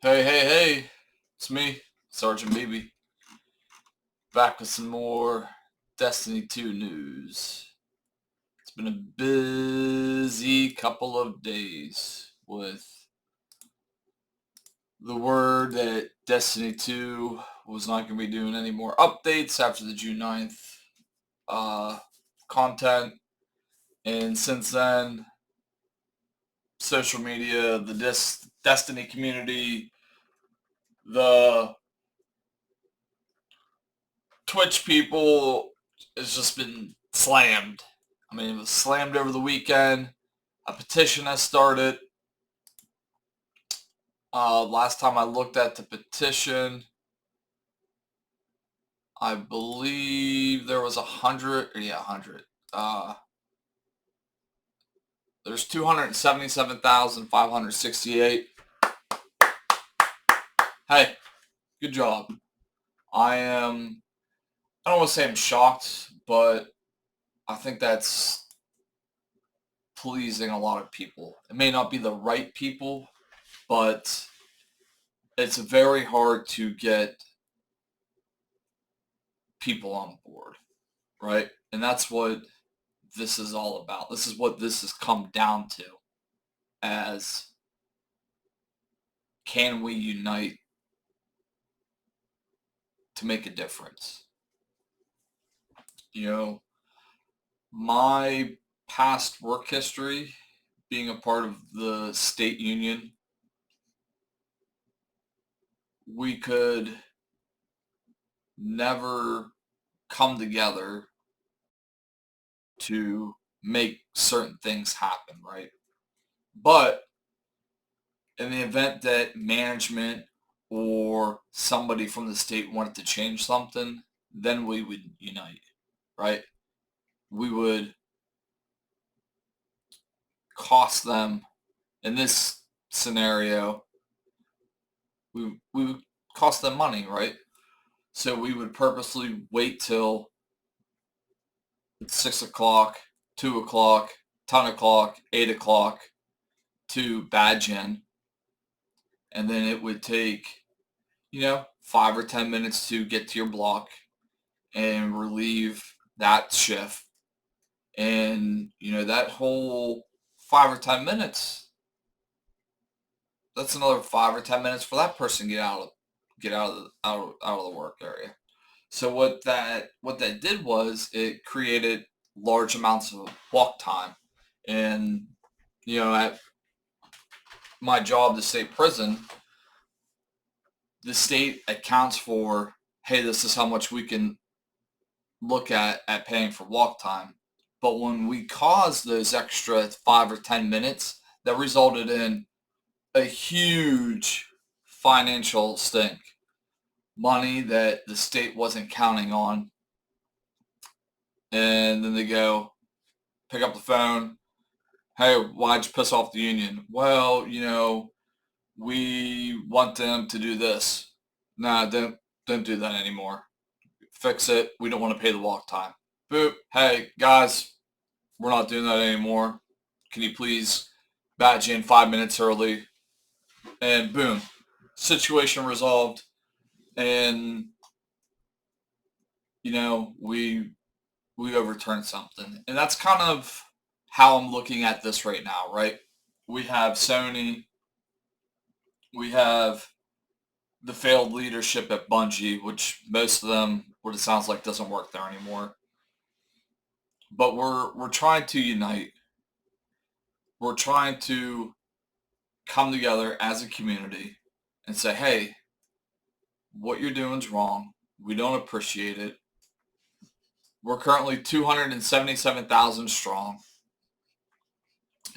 Hey, hey, hey, it's me, Sergeant BB, back with some more Destiny 2 news. It's been a busy couple of days with the word that Destiny 2 was not going to be doing any more updates after the June 9th content. And since then, social media, the Destiny community, the Twitch people, has just been slammed. I mean, it was slammed over the weekend. A petition has started. Last time I looked at the petition, I believe there was 100. Yeah, 100. There's 277,568. Hey, good job. I don't want to say I'm shocked, but I think that's pleasing a lot of people. It may not be the right people, but it's very hard to get people on board, right? And that's what this is all about. This is what this has come down to, as can we unite to make a difference? You know, my past work history, being a part of the state union, we could never come together to make certain things happen, right? But in the event that management or somebody from the state wanted to change something, then we would unite, right? We would cost them, in this scenario, we would cost them money, right? So we would purposely wait till 6 o'clock, 2 o'clock, 10 o'clock, 8 o'clock to badge in. And then it would take, 5 or 10 minutes to get to your block and relieve that shift. And, that whole 5 or 10 minutes, that's another 5 or 10 minutes for that person to get out of the work area. So what that did was it created large amounts of walk time. And, at my job, the state prison, the state accounts for, hey, this is how much we can look at paying for walk time. But when we caused those extra 5 or 10 minutes, that resulted in a huge financial stink. Money that the state wasn't counting on. And then they go, pick up the phone. Hey, why'd you piss off the union? Well, we want them to do this. Nah, don't do that anymore. Fix it. We don't want to pay the walk time. Boop. Hey, guys, we're not doing that anymore. Can you please badge in 5 minutes early? And boom, situation resolved. And we overturned something. And that's kind of how I'm looking at this right now, right? We have Sony, we have the failed leadership at Bungie, which most of them, what it sounds like, doesn't work there anymore. But we're trying to unite. We're trying to come together as a community and say, hey, what you're doing is wrong. We don't appreciate it. We're currently 277,000 strong.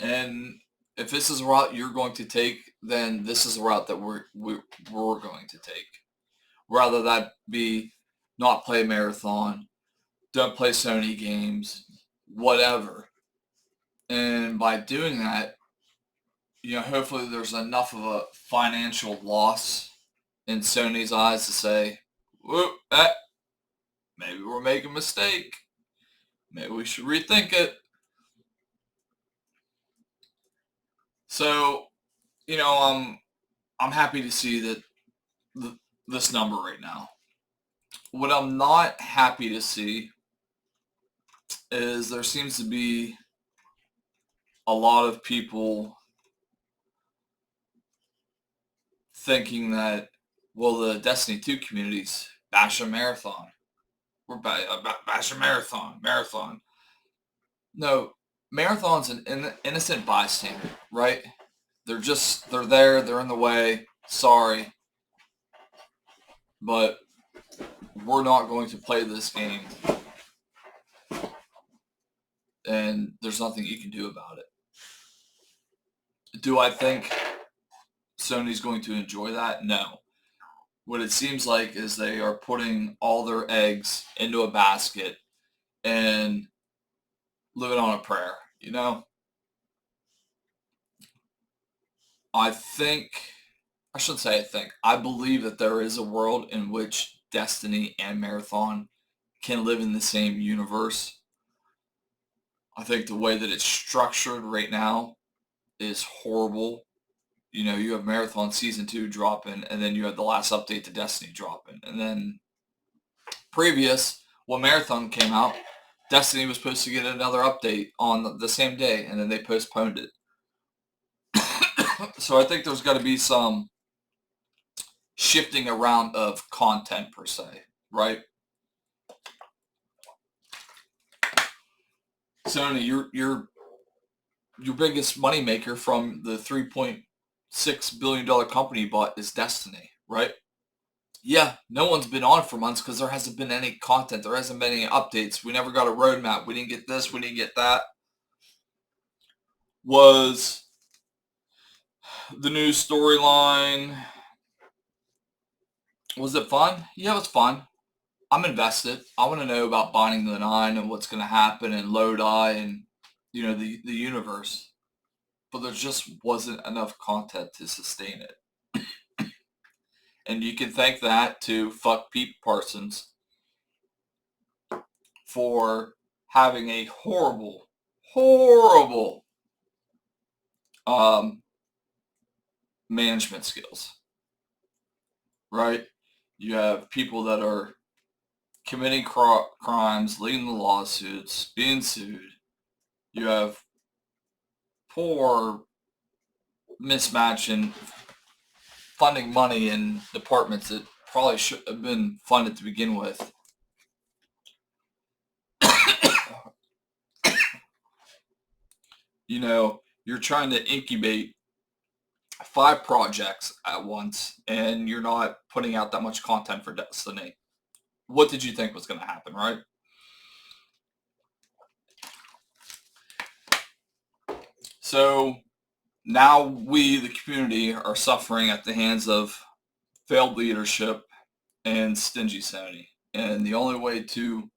And if this is a route you're going to take, then this is a route that we're going to take. Rather that be not play Marathon, don't play Sony games, whatever. And by doing that, hopefully there's enough of a financial loss in Sony's eyes to say, whoop, maybe we're making a mistake. Maybe we should rethink it. So, I'm I'm happy to see that this number right now. What I'm not happy to see is there seems to be a lot of people thinking that, well, the Destiny 2 communities bash a marathon. We're bash a marathon. No, marathon's an innocent bystander, right? They're there, they're in the way. Sorry, but we're not going to play this game, and there's nothing you can do about it. Do I think Sony's going to enjoy that? No. What it seems like is they are putting all their eggs into a basket and living on a prayer, you know? I shouldn't say I think, I believe that there is a world in which Destiny and Marathon can live in the same universe. I think the way that it's structured right now is horrible. You know, you have Marathon Season 2 dropping, and then you have the last update to Destiny dropping. And then when Marathon came out, Destiny was supposed to get another update on the same day, and then they postponed it. So I think there's got to be some shifting around of content per se, right? Sony, your biggest moneymaker from the $3.6 billion company you bought is Destiny, right? Yeah, no one's been on for months because there hasn't been any content. There hasn't been any updates. We never got a roadmap. We didn't get this. We didn't get that. Was the new storyline, was it fun? Yeah, it was fun. I'm invested. I want to know about Binding the Nine and what's going to happen in Lodi and, you know, the universe. But there just wasn't enough content to sustain it. And you can thank that to fuck Pete Parsons for having a horrible management skills, right? You have people that are committing crimes, leading the lawsuits, being sued. You have poor mismatch in funding money in departments that probably should have been funded to begin with. You know, you're trying to incubate 5 projects at once, and you're not putting out that much content for Destiny. What did you think was going to happen, right? So now we, the community, are suffering at the hands of failed leadership and stingy Sony. And the only way to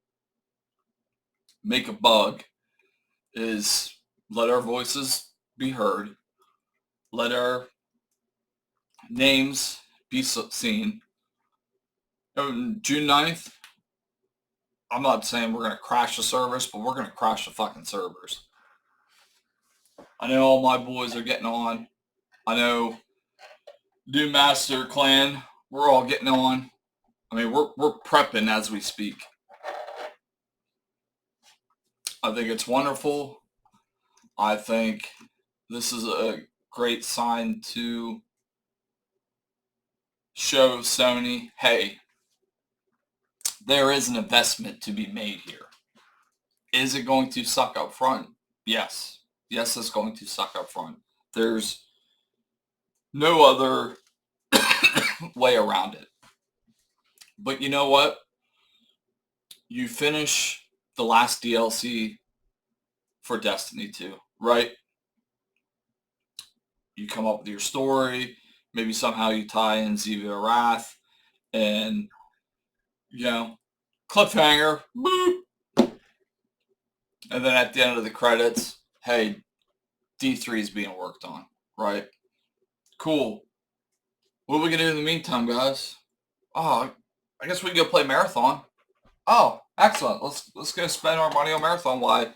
make a bug is let our voices be heard, let our names be seen. On June 9th, I'm not saying we're going to crash the servers, but we're going to crash the fucking servers. I know all my boys are getting on. I know Doom Master Clan, we're all getting on. I mean, we're prepping as we speak. I think it's wonderful. I think this is a great sign to show Sony, hey, there is an investment to be made here. Is it going to suck up front? Yes. Yes, it's going to suck up front. There's no other way around it. But you know what? You finish the last DLC for Destiny 2, right? You come up with your story. Maybe somehow you tie in Xivu Arath. And, you know, cliffhanger. Boop. And then at the end of the credits, hey, D3 is being worked on, right? Cool. What are we going to do in the meantime, guys? Oh, I guess we can go play Marathon. Oh, excellent. Let's go spend our money on Marathon. Why?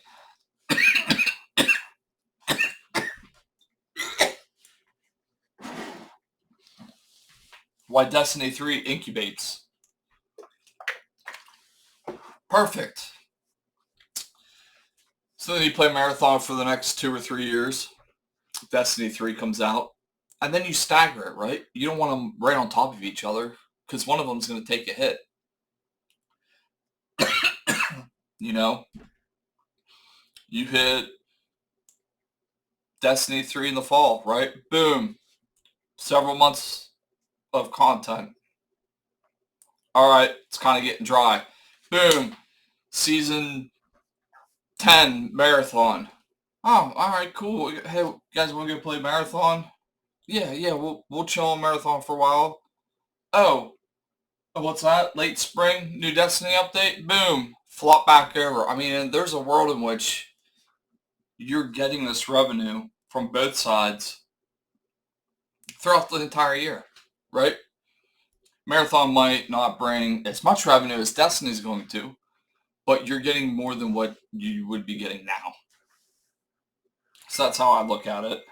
why Destiny 3 incubates. Perfect. So then you play Marathon for the next 2 or 3 years. Destiny 3 comes out. And then you stagger it, right? You don't want them right on top of each other because one of them's going to take a hit. You know? You hit Destiny 3 in the fall, right? Boom. Several months of content. All right, it's kind of getting dry. Boom. Season 10 Marathon. Oh, all right, cool. Hey, you guys want to go play Marathon? Yeah, we'll chill on Marathon for a while. Oh, what's that? Late spring, new Destiny update? Boom. Flop back over. I mean, there's a world in which you're getting this revenue from both sides throughout the entire year, right? Marathon might not bring as much revenue as Destiny's going to, but you're getting more than what you would be getting now. So that's how I look at it.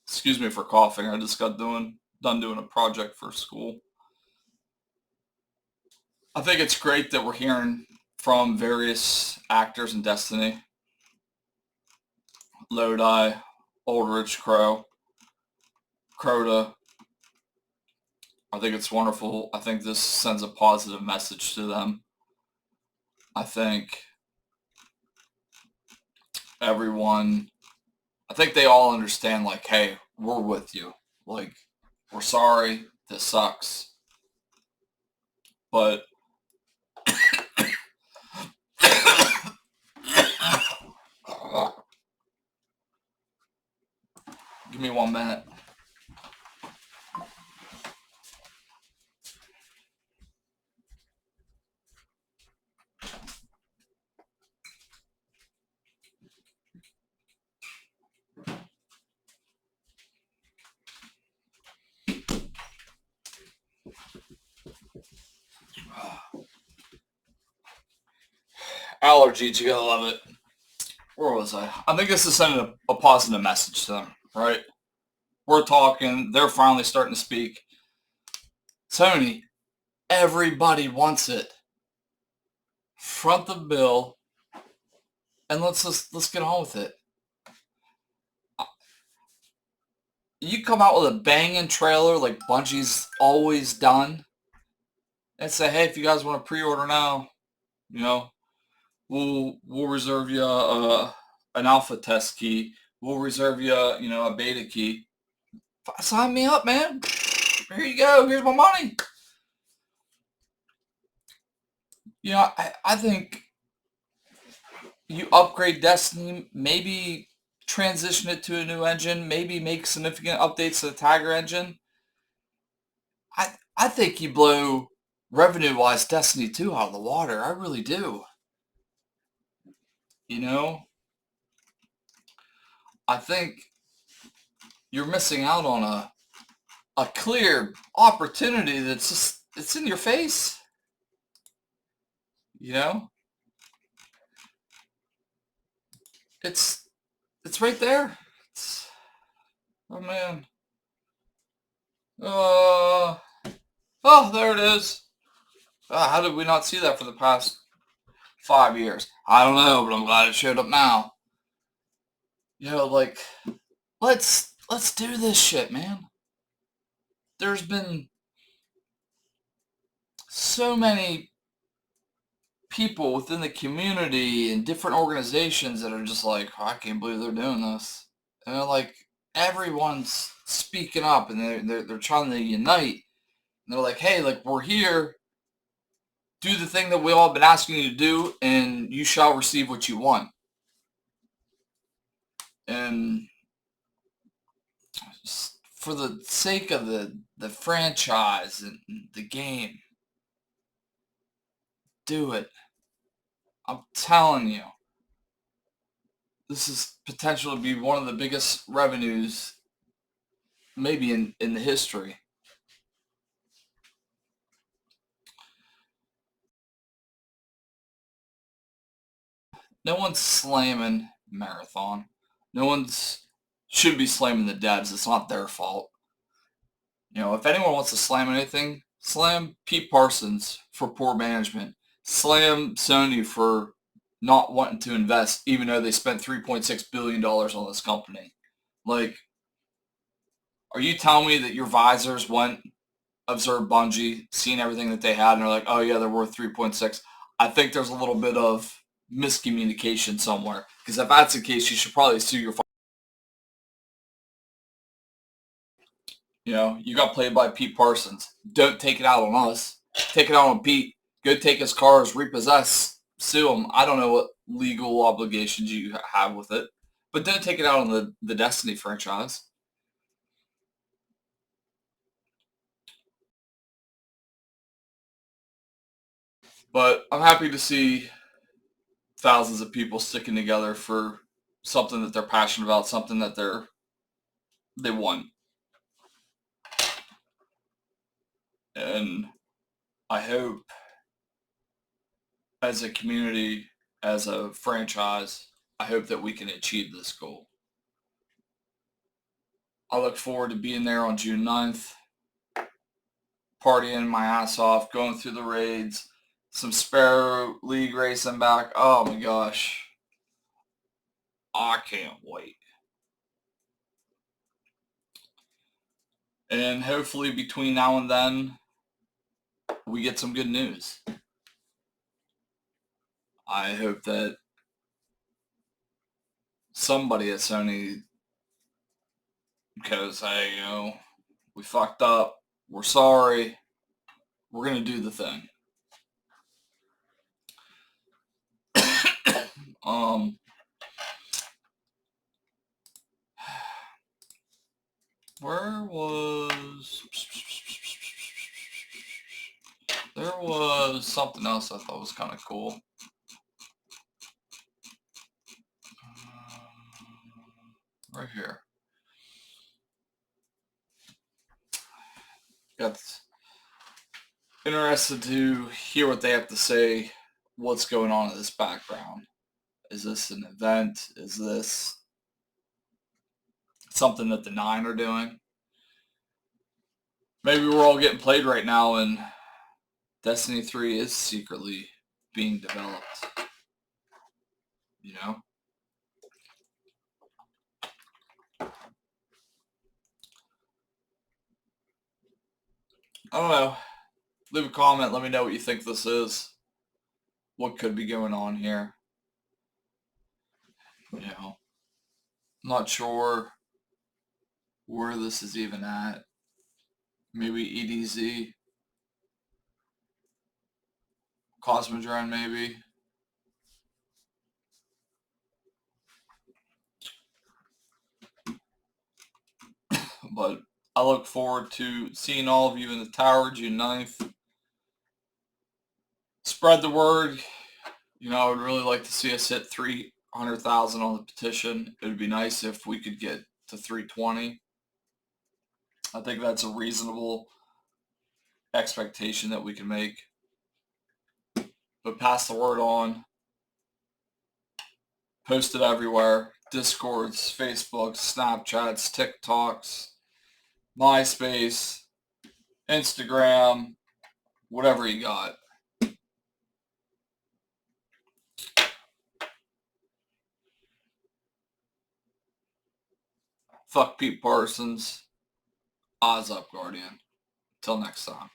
Excuse me for coughing. I just got done doing a project for school. I think it's great that we're hearing from various actors in Destiny. Lodi, Aldrich, Crow, Crota. I think it's wonderful. I think this sends a positive message to them. I think I think they all understand, like, hey, we're with you. Like, we're sorry. This sucks. But give me 1 minute. Allergies, you gotta love it. Where was I? I think this is sending a positive message to them, right? We're talking. They're finally starting to speak. Tony, everybody wants it. Front the bill, and let's get on with it. You come out with a banging trailer like Bungie's always done, and say, hey, if you guys want to pre-order now, you know, we'll reserve you an alpha test key. We'll reserve you a beta key. Sign me up, man. Here you go. Here's my money. I think you upgrade Destiny, maybe transition it to a new engine, maybe make significant updates to the Tiger engine. I think you blow revenue-wise Destiny 2 out of the water. I really do. You know, I think you're missing out on a clear opportunity that's just, it's in your face. You know? It's right there. Oh man. Oh, there it is. How did we not see that for the past 5 years? I don't know, but I'm glad it showed up now. Like, let's do this shit, man. There's been so many people within the community and different organizations that are just like, oh, I can't believe they're doing this. And like, everyone's speaking up and they're trying to unite. And they're like, hey, like, we're here. Do the thing that we all have been asking you to do, and you shall receive what you want. And for the sake of the franchise and the game, do it. I'm telling you, this is potential to be one of the biggest revenues maybe in the history. No one's slamming marathon. No one's should be slamming the devs. It's not their fault. If anyone wants to slam anything, slam Pete Parsons for poor management. Slam Sony for not wanting to invest, even though they spent $3.6 billion on this company. Like, are you telling me that your visors went, observed Bungie, seen everything that they had, and they're like, oh yeah, they're worth 3.6? I think there's a little bit of miscommunication somewhere. Because if that's the case, you should probably sue your. You got played by Pete Parsons. Don't take it out on us. Take it out on Pete. Go take his cars, repossess, sue him. I don't know what legal obligations you have with it. But don't take it out on the Destiny franchise. But I'm happy to see thousands of people sticking together for something that they're passionate about, something that they want. And I hope as a community, as a franchise, I hope that we can achieve this goal. I look forward to being there on June 9th, partying my ass off, going through the raids, some Sparrow League racing back. Oh my gosh. I can't wait. And hopefully between now and then, we get some good news. I hope that somebody at Sony goes, hey, we fucked up. We're sorry. We're going to do the thing. There was something else I thought was kind of cool. Right here. Got interested to hear what they have to say. What's going on in this background? Is this an event? Is this something that the Nine are doing? Maybe we're all getting played right now and Destiny 3 is secretly being developed. I don't know. Leave a comment. Let me know what you think this is. What could be going on here. Not sure where this is even at. Maybe EDZ. Cosmodrome, maybe. But I look forward to seeing all of you in the tower June 9th. Spread the word. I would really like to see us hit 300,000 on the petition. It would be nice if we could get to 320. I think that's a reasonable expectation that we can make. But pass the word on. Post it everywhere. Discords, Facebooks, Snapchats, TikToks, MySpace, Instagram, whatever you got. Fuck Pete Parsons. Odds up, Guardian. Till next time.